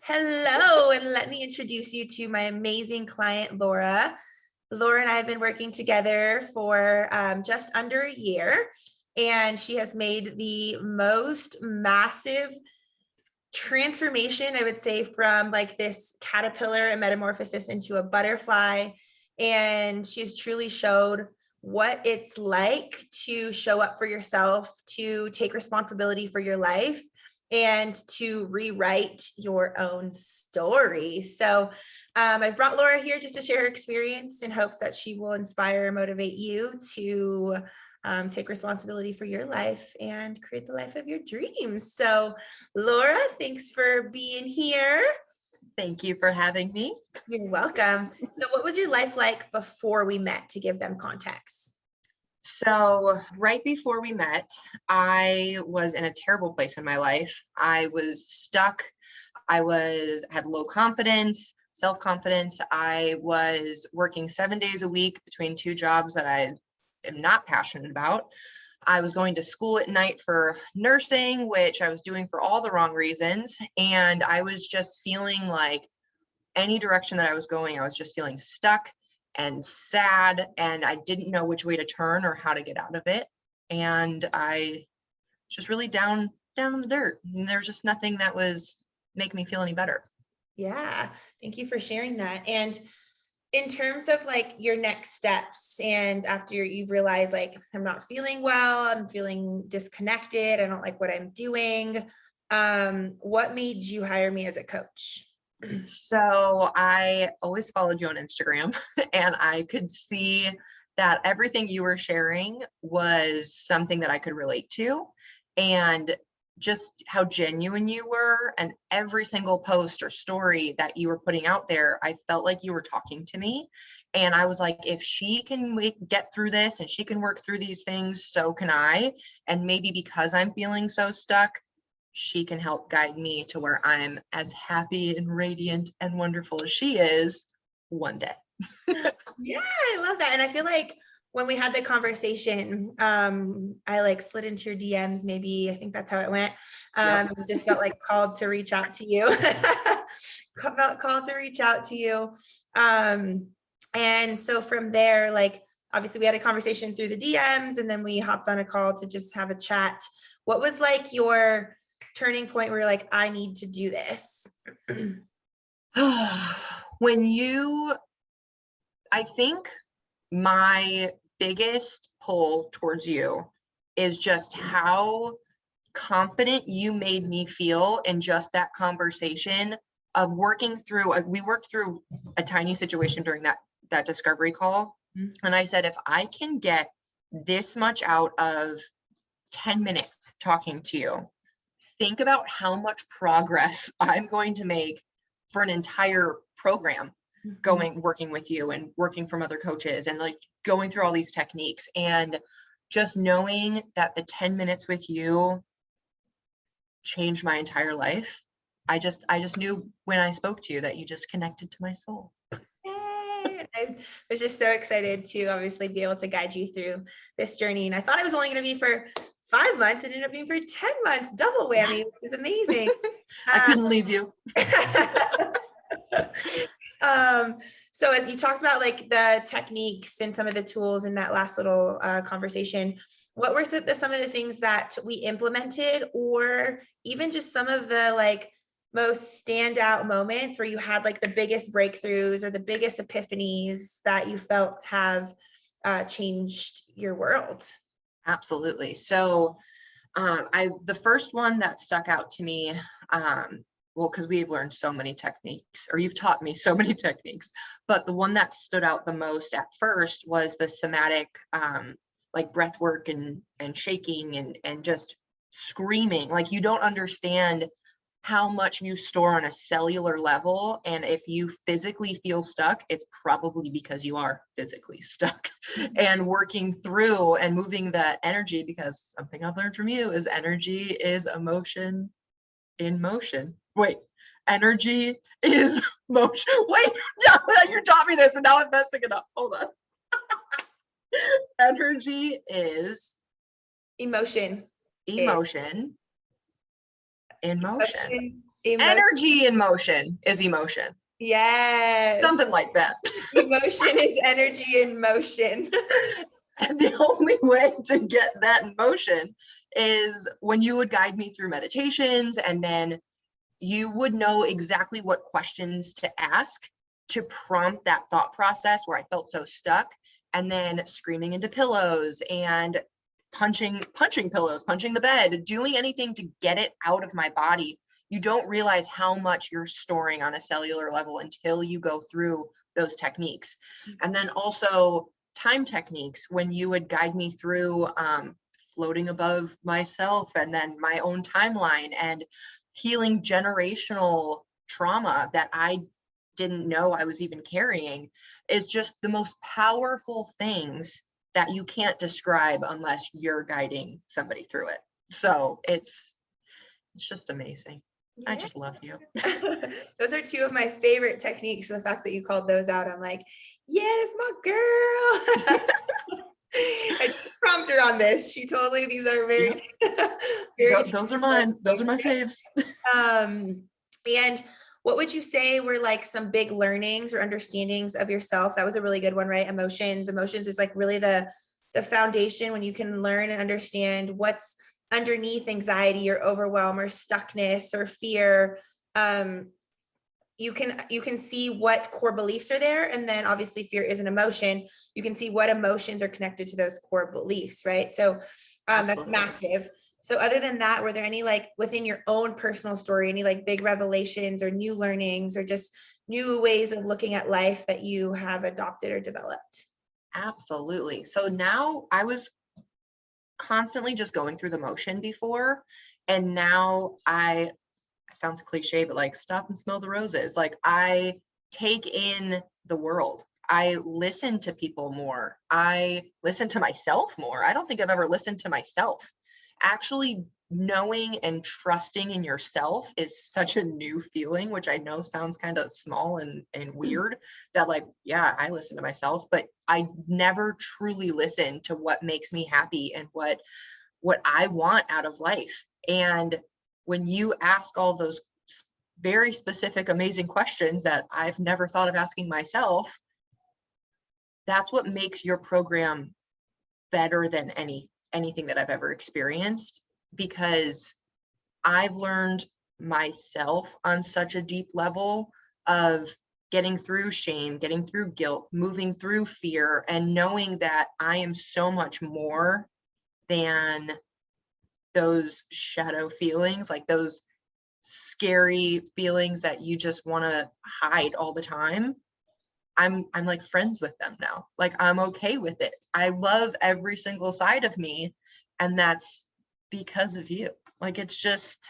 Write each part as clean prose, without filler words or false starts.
Hello, and let me introduce you to my amazing client, Laura. Laura and I have been working together for just under a year, and she has made the most massive transformation, I would say, from like this caterpillar and metamorphosis into a butterfly. And she's truly showed what it's like to show up for yourself, to take responsibility for your life, and to rewrite your own story. So I've brought Laura here just to share her experience in hopes that she will inspire and motivate you to take responsibility for your life and create the life of your dreams. So Laura, thanks for being here. Thank you for having me. You're welcome. So what was your life like before we met, to give them context? So right before we met, I was in a terrible place in my life. I was stuck. Had low confidence, self-confidence. I was working 7 days a week between two jobs that I am not passionate about. I was going to school at night for nursing, which I was doing for all the wrong reasons. And I was just feeling like any direction that I was going, I was just feeling stuck and sad, and I didn't know which way to turn or how to get out of it. And I just really down in the dirt, and there's just nothing that was making me feel any better. Yeah, thank you for sharing that. And in terms of like your next steps, and after you've realized like, I'm not feeling well, I'm feeling disconnected, I don't like what I'm doing, what made you hire me as a coach? So I always followed you on Instagram, and I could see that everything you were sharing was something that I could relate to, and just how genuine you were. And every single post or story that you were putting out there, I felt like you were talking to me. And I was like, if she can get through this and she can work through these things, so can I. And maybe because I'm feeling so stuck, she can help guide me to where I'm as happy and radiant and wonderful as she is one day. Yeah, I love that. And I feel like when we had the conversation, I like slid into your DMs, maybe, I think that's how it went. Yep. Just felt like called to reach out to you. Felt called to reach out to you. And so from there, like, obviously we had a conversation through the DMs, and then we hopped on a call to just have a chat. What was like your turning point where you're like, I need to do this? I think my biggest pull towards you is just how confident you made me feel in just that conversation of working through. We worked through a tiny situation during that discovery call. Mhm. And I said, if I can get this much out of 10 minutes talking to you, think about how much progress I'm going to make for an entire program working with you and working from other coaches and like going through all these techniques. And just knowing that the 10 minutes with you changed my entire life. I just knew when I spoke to you that you just connected to my soul. Yay. I was just so excited to obviously be able to guide you through this journey. And I thought it was only going to be for 5 months. It ended up being for 10 months, double whammy, which is amazing. I couldn't leave you. So as you talked about like the techniques and some of the tools in that last little conversation, what were some of the things that we implemented, or even just some of the like most standout moments where you had like the biggest breakthroughs or the biggest epiphanies that you felt have changed your world? Absolutely. So the first one that stuck out to me, well, because we've learned so many techniques, or you've taught me so many techniques, but the one that stood out the most at first was the somatic, like breath work and shaking and just screaming. Like, you don't understand how much you store on a cellular level. And if you physically feel stuck, it's probably because you are physically stuck. And working through and moving the energy, because something I've learned from you is energy is emotion in motion. Wait, energy is motion. Wait, yeah, you taught me this and now I'm messing it up. Hold on. Energy is Emotion in motion. Energy in motion is emotion. Yes. Something like that. Emotion is energy in motion. And the only way to get that in motion is when you would guide me through meditations, and then you would know exactly what questions to ask to prompt that thought process where I felt so stuck, and then screaming into pillows and punching pillows, punching the bed, doing anything to get it out of my body. You don't realize how much you're storing on a cellular level until you go through those techniques. And then also time techniques, when you would guide me through floating above myself and then my own timeline and healing generational trauma that I didn't know I was even carrying, is just the most powerful things that you can't describe unless you're guiding somebody through it. So it's just amazing. Yeah. I just love you. Those are two of my favorite techniques. The fact that you called those out, I'm like, yes, my girl. I prompted her on this. She totally, these are very, very. Those are mine. Those are my faves. And what would you say were like some big learnings or understandings of yourself? That was a really good one, right? Emotions is like really the foundation when you can learn and understand what's underneath anxiety or overwhelm or stuckness or fear. You can see what core beliefs are there. And then obviously fear is an emotion. You can see what emotions are connected to those core beliefs, right? So that's massive. So other than that, were there any like within your own personal story, any like big revelations or new learnings or just new ways of looking at life that you have adopted or developed? Absolutely. So now I was constantly just going through the motion before, and now it sounds cliche, but like stop and smell the roses. Like I take in the world. I listen to people more. I listen to myself more. I don't think I've ever listened to myself. Actually knowing and trusting in yourself is such a new feeling, which I know sounds kind of small and weird, that like, yeah, I listen to myself, but I never truly listen to what makes me happy and what I want out of life. And when you ask all those very specific, amazing questions that I've never thought of asking myself, that's what makes your program better than anything that I've ever experienced, because I've learned myself on such a deep level of getting through shame, getting through guilt, moving through fear, and knowing that I am so much more than those shadow feelings, like those scary feelings that you just want to hide all the time. I'm like friends with them now. Like I'm okay with it. I love every single side of me, and that's because of you. Like it's just,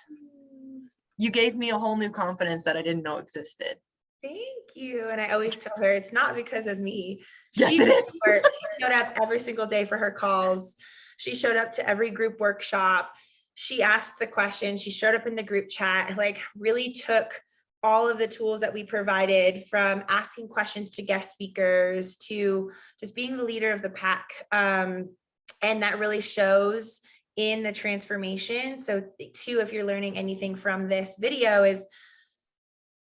you gave me a whole new confidence that I didn't know existed. Thank you. And I always tell her it's not because of me. Yes, it is. She showed up every single day for her calls. She showed up to every group workshop. She asked the questions. She showed up in the group chat, like really took all of the tools that we provided, from asking questions to guest speakers to just being the leader of the pack. And that really shows in the transformation. So too, if you're learning anything from this video, is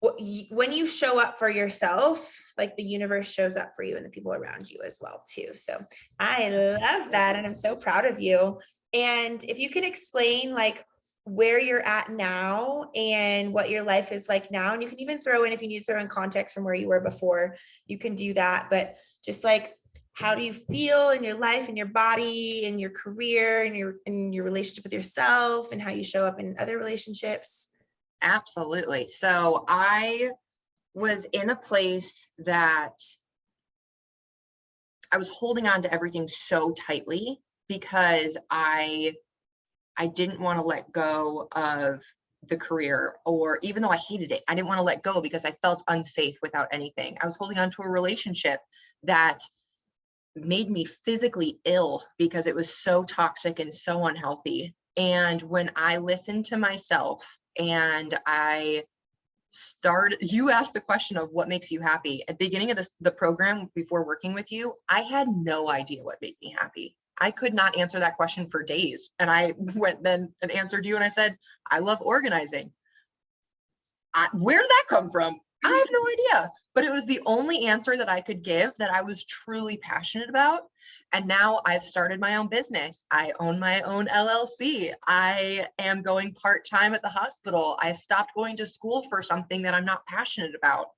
when you show up for yourself, like the universe shows up for you and the people around you as well too. So I love that. And I'm so proud of you. And if you can explain like where you're at now and what your life is like now, and you can even throw in, if you need to throw in context from where you were before, you can do that. But just like, how do you feel in your life and your body and your career and your relationship with yourself and how you show up in other relationships? Absolutely. So I was in a place that I was holding on to everything so tightly because I didn't want to let go of the career, or even though I hated it, I didn't want to let go because I felt unsafe without anything. I was holding on to a relationship that made me physically ill because it was so toxic and so unhealthy. And when I listened to myself and you asked the question of what makes you happy. At the beginning of the program, before working with you, I had no idea what made me happy. I could not answer that question for days. And I went then and answered you and I said, I love organizing. Where did that come from? I have no idea, but it was the only answer that I could give that I was truly passionate about. And now I've started my own business. I own my own LLC. I am going part-time at the hospital. I stopped going to school for something that I'm not passionate about.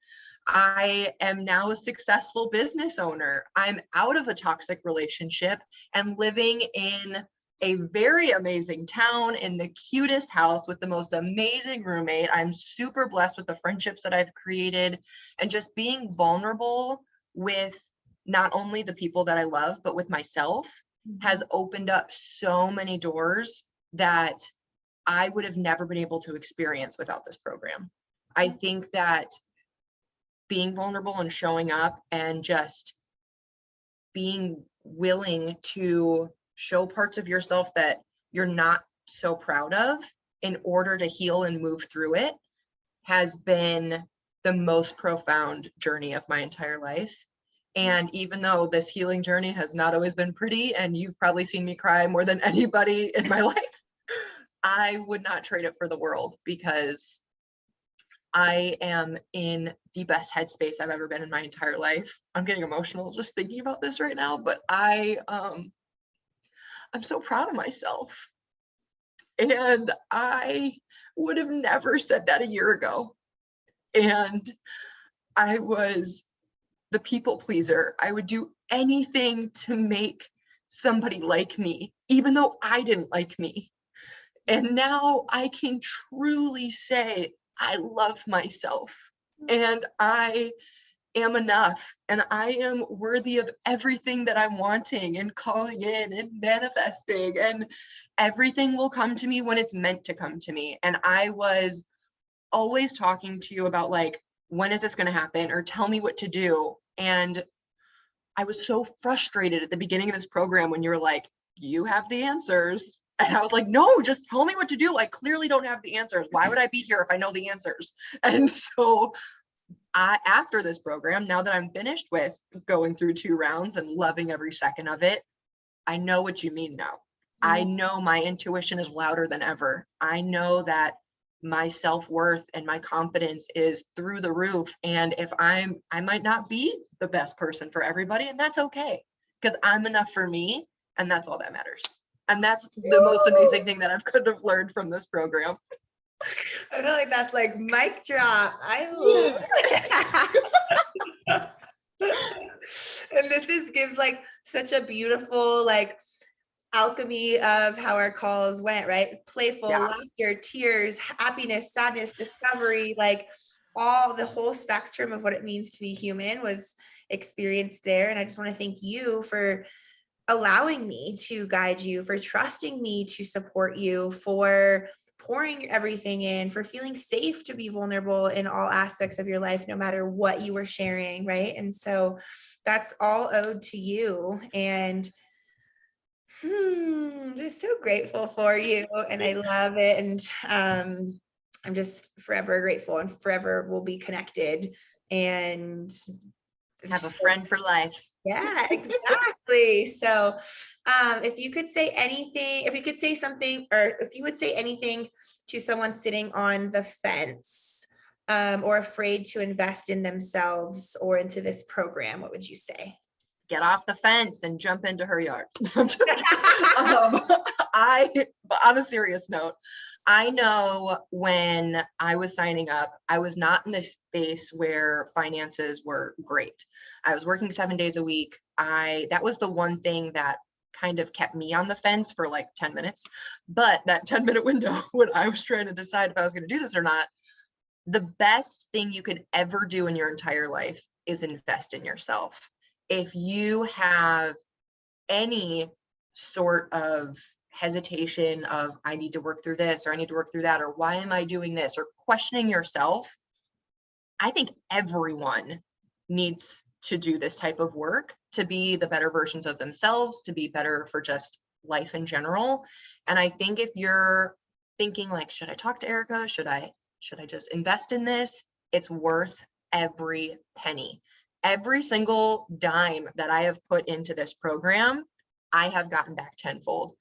I am now a successful business owner. I'm out of a toxic relationship and living in a very amazing town in the cutest house with the most amazing roommate. I'm super blessed with the friendships that I've created, and just being vulnerable with not only the people that I love, but with myself has opened up so many doors that I would have never been able to experience without this program. I think that being vulnerable and showing up and just being willing to show parts of yourself that you're not so proud of in order to heal and move through it has been the most profound journey of my entire life. And even though this healing journey has not always been pretty, and you've probably seen me cry more than anybody in my life, I would not trade it for the world, because I am in the best headspace I've ever been in my entire life. I'm getting emotional just thinking about this right now, but I'm so proud of myself. And I would have never said that a year ago. And I was the people pleaser. I would do anything to make somebody like me, even though I didn't like me. And now I can truly say I love myself, and I am enough, and I am worthy of everything that I'm wanting and calling in and manifesting, and everything will come to me when it's meant to come to me. And I was always talking to you about, like, when is this going to happen, or tell me what to do. And I was so frustrated at the beginning of this program when you were like, you have the answers. And I was like, no, just tell me what to do. I clearly don't have the answers. Why would I be here if I know the answers? And so after this program, now that I'm finished with going through 2 rounds and loving every second of it, I know what you mean now. I know my intuition is louder than ever. I know that my self-worth and my confidence is through the roof. And if I might not be the best person for everybody, and that's okay, because I'm enough for me, and that's all that matters. And that's the most amazing thing that I could have learned from this program. I feel like that's like mic drop. I love and this gives like such a beautiful like alchemy of how our calls went, right? Playful, laughter, tears, happiness, sadness, discovery, like all the whole spectrum of what it means to be human was experienced there. And I just want to thank you for allowing me to guide you, for trusting me to support you, for pouring everything in, for feeling safe to be vulnerable in all aspects of your life, no matter what you were sharing, right? And so that's all owed to you. And I'm just so grateful for you, and I love it. And I'm just forever grateful, and forever will be connected, and have a friend for life. Yeah, exactly. So if you could say anything, if you could say something, or if you would say anything to someone sitting on the fence or afraid to invest in themselves or into this program, what would you say? Get off the fence and jump into her yard. On a serious note, I know when I was signing up, I was not in a space where finances were great. I was working 7 days a week. That was the one thing that kind of kept me on the fence for like 10 minutes. But that 10-minute window when I was trying to decide if I was going to do this or not, the best thing you could ever do in your entire life is invest in yourself. If you have any sort of hesitation of, I need to work through this, or I need to work through that, or why am I doing this, or questioning yourself, I think everyone needs to do this type of work to be the better versions of themselves, to be better for just life in general. And I think if you're thinking like, should I talk to Erica? Should I just invest in this? It's worth every penny. Every single dime that I have put into this program, I have gotten back tenfold.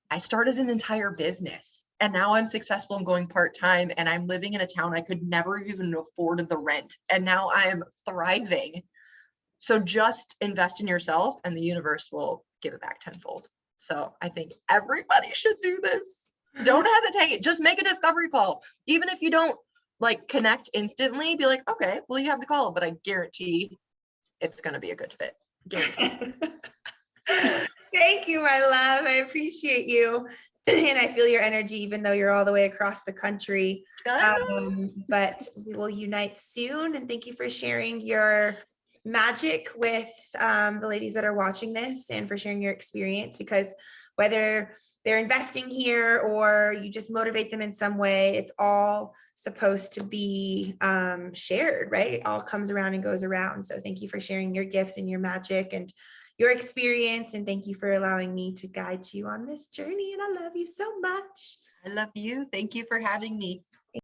I started an entire business And now I'm successful in going part-time, and I'm living in a town I could never even afford the rent. And now I'm thriving. So just invest in yourself and the universe will give it back tenfold. So I think everybody should do this. Don't hesitate. Just make a discovery call. Even if you don't like connect instantly, be like, okay, well, you have the call, but I guarantee it's going to be a good fit. Guarantee. Thank you, my love. I appreciate you. And I feel your energy, even though you're all the way across the country. But we will unite soon. And thank you for sharing your magic with the ladies that are watching this, and for sharing your experience, because whether they're investing here or you just motivate them in some way, it's all supposed to be shared, right? It all comes around and goes around. So thank you for sharing your gifts and your magic and your experience. And thank you for allowing me to guide you on this journey. And I love you so much. I love you. Thank you for having me.